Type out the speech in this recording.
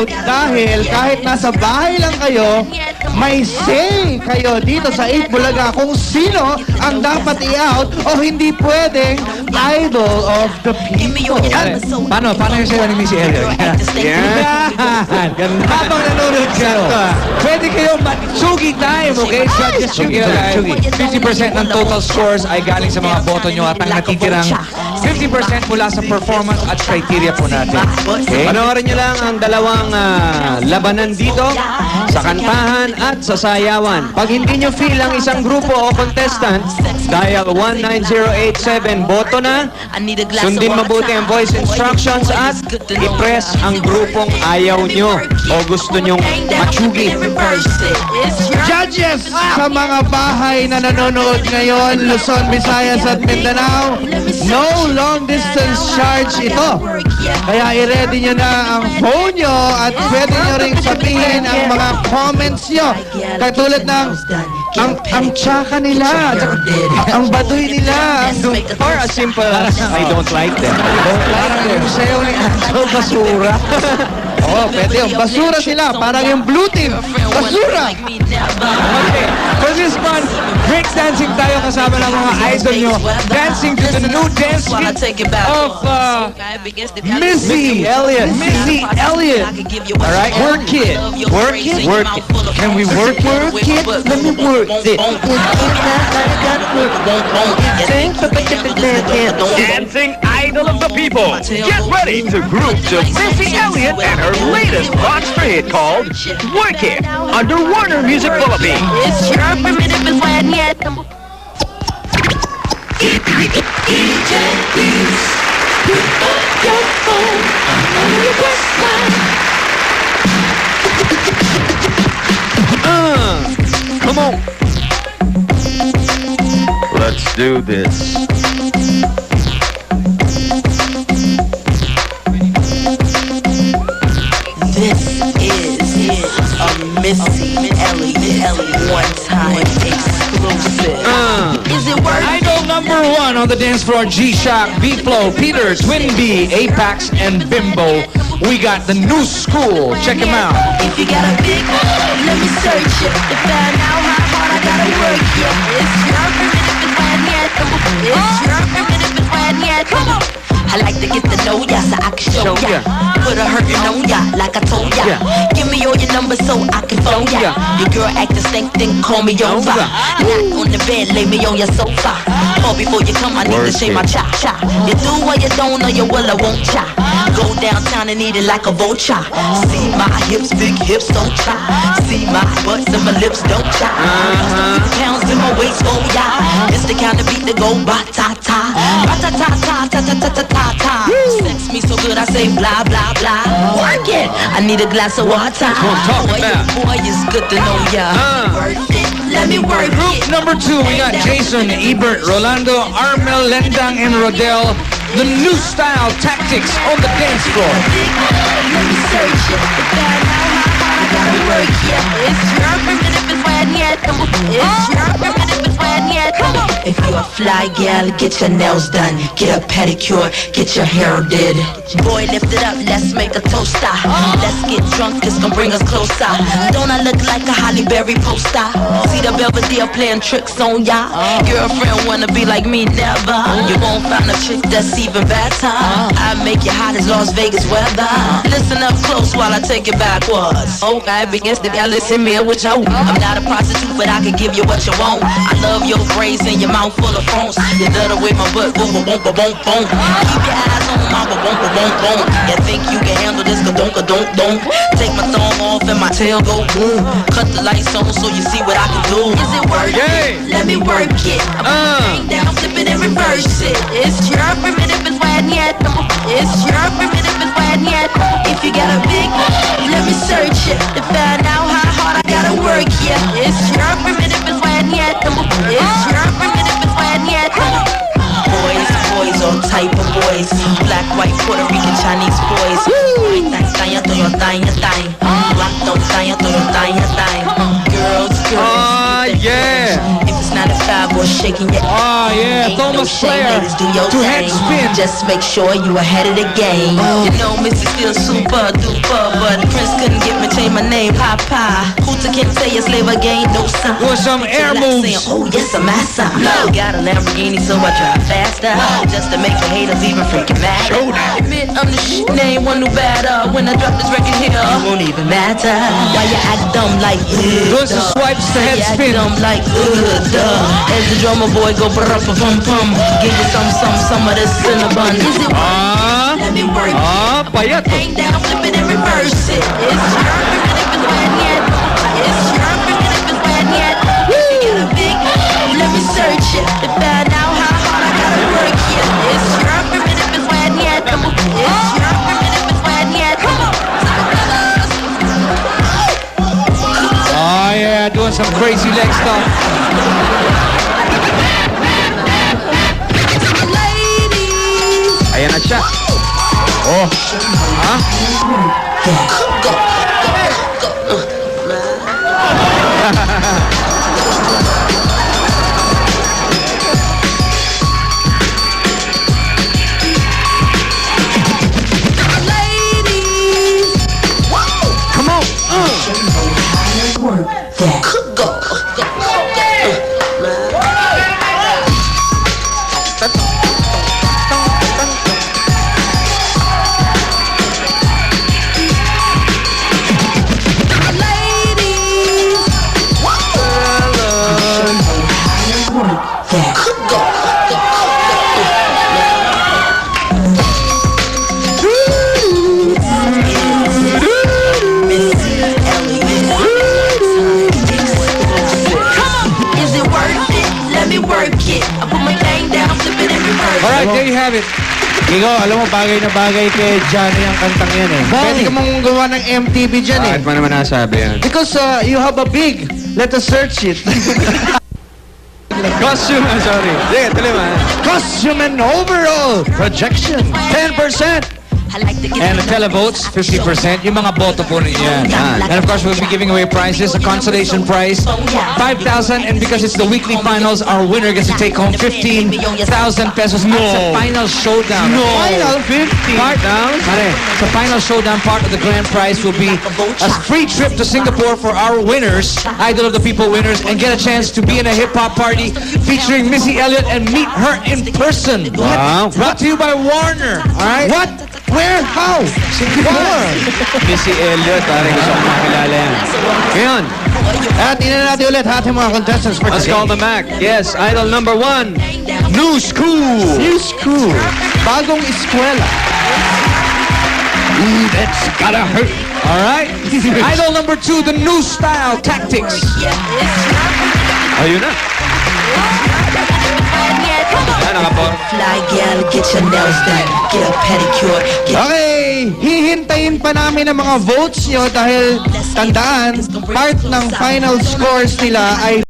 dahil kahit nasa bahay lang kayo, may say kayo dito sa 8 Bulaga kung sino ang dapat i-out o hindi pwedeng idol of the people. Paano yung sayo ni Missy Elliott? Yan! Habang nanonood ka, Pwede kayo Sugi time, okay? Sugi time. 50% ng total scores ay galing sa mga boto nyo at ang natitirang 50% mula sa performance at criteria po natin. Okay? Panoorin nyo lang ang dalawang labanan dito sa kantahan at sa sayawan. Pag hindi nyo feel ang isang grupo o contestant, dial 19087, boto na, sundin mabuti ang voice instructions at i-press ang grupong ayaw nyo o gusto nyong matsugi. judges sa mga bahay na nanonood ngayon, Luzon, Visayas at Mindanao, no long distance charge ito. Kaya i-ready nyo na ang phone nyo at pwede nyo ring sabihin ang mga comments nyo. Katulad ng ang tsaka nila, ang baduy nila, Or as simple as, I don't like them. parang yung sayo ni Angel Basura. Oh, pwede yung basura sila, parang yung blue team, basura. Okay, for this one, break dancing tayo kasama ng mga idol nyo. Dancing to the new dance beat of Missy Elliott. Missy Elliott. Alright, work it. Work it? Work it. Can we work it? Let me work it. Dancing idol of the people. Get ready to groove to Missy Elliott and her latest monster hit called Work It under Warner Music Philippines. It's your primitive when yet. Come on. Let's do this. This is a Missy Elliott one-time exclusive. Is it worth Idol number 1 on the dance floor, G-Shock, B-Flow, Peter, Twin B, Apex, and Bimbo. We got the new school. Check them out. If you got a big let me search it to find out how hard I gotta work. Yeah, it's your primitive when yet. It's your primitive when yet. Come on. I like to get to know ya so I can show ya. Put a hurtin' on ya like I told ya. Give me all your numbers so I can phone ya. Your girl act the stink, then call me over. Not on the bed, lay me on your sofa. Or before you come, I need to shave my cha-cha. You do or you don't, or you will, I won't cha. Go downtown and eat it like a vulture. See my hips, big hips, don't try. See my butts and my lips, don't try. Pounds in my waist, oh yeah. It's the kind of beat that go ba-ta-ta. Ba-ta-ta-ta-ta-ta-ta-ta-ta. Sex me so good I say blah blah blah. Work it. I need a glass of water. Boy, it's good to know ya. Worth it. Let me work Group it. number 2, we got Jason, Ebert, Rolando, Armel, Lendang, and Rodel. The new style tactics on the dance floor. Let me search it to find out how hard I gotta work. Yeah, it's your primitive when yet. It's your primitive when yet. Come on. If you're a fly gal, get your nails done, get a pedicure, get your hair did. Boy, lift it up, let's make a toaster. Let's get drunk, it's gonna bring us closer. Don't I look like a Holly Berry poster? See the Belvedere playing tricks on ya. Girlfriend wanna be like me, never. You won't find a chick that's even better. I make you hot as Las Vegas weather. Listen up close while I take it backwards. Okay, begins to listen me what you want. I'm not a prostitute, but I can give you what you want. I love your braids and your mouth full of phones. You love the way my butt boom boom boom boom boom. Keep your eyes on my boom boom boom boom. You think you can handle this? Ka-don't. Take my thumb off and my tail go boom. Cut the lights on so you see what I can do. Is it worth it? Let me work it. I'm down, flip it and reverse it. It's your primitive when yet. It's your primitive when yet. If you got a big, let me search it to find out how hard I gotta work. Yeah, it's your primitive when yet. It's your primitive when yet. Boys, all type of boys. Black, white, Puerto Rican, Chinese boys. Girls, yeah. if it's not a 5 or shaking your yeah, Ain't Thomas no shame, Flair ladies, do your to thing. head spin. Just make sure you ahead of the game. You know, Missy still super duper, but Prince couldn't get me change my name. Papa, Hooter can't say a slave again. No son. Doing some air moves. Saying, oh yes, I'm massa. No, got a Lamborghini, so I drive faster, just to make the haters even freaking mad. Admit I'm the shit, name one new batter. When I drop this record here, it won't even matter. Why you act dumb like Doing some swipes to head act spin. dumb like duh. As the drummer boy go pum pum, give you some of this cinnamon. Is it Ah, Let me work. payat. Hang down, flip it and reverse it. It's your primitive is when yet. It's your primitive is when yet. If you get a big, let me search it to find out how hard I gotta work it. It's your primitive is when yet. It's your primitive is when yet. Come on, Oh yeah, doing some crazy leg stuff. ladies. Ayan na siya. Oh. Ladies. Come on. Work that. Go. Ladies. Work that. Is it worth it? Let me work it. I put my thing down, flip it and reverse. Alright, there you have it. Kiko, alam mo, bagay na bagay kay Johnny ang kantang yan eh. Pwede ka mong gawa ng MTV dyan eh. Bakit mo naman nasabi yan? Because you have a big, let us search it. Costume, sorry. Sige, tuloy mo. Costume and overall projection, 10%. I like to get And the televotes, 50%. Yung mga boto po ninyo yan. And of course, we'll be giving away prizes. A consolation prize, 5,000. And because it's the weekly finals, our winner gets to take home 15,000 pesos. No. It's a final showdown. Final 50. Part down. It's a final showdown. Part of the grand prize will be a free trip to Singapore for our winners, Idol of the People winners, and get a chance to be in a hip-hop party featuring Missy Elliott and meet her in person. Wow. Brought to you by Warner. All right? What? Where? How? Singapore. Missy Elliott, parang gusto kong makilala yan. Ngayon, At ina natin ulit ating mga contestants for let's today. call them back. Yes, idol number 1, New School. New school. Bagong eskwela. That's gotta hurt. All right? Idol number 2, the new style tactics. Ayun na. Yan, nakapon. Fly gal, get your nails done, get a pedicure, get Okay, hihintayin pa namin ang mga votes nyo dahil tandaan, part ng final scores nila ay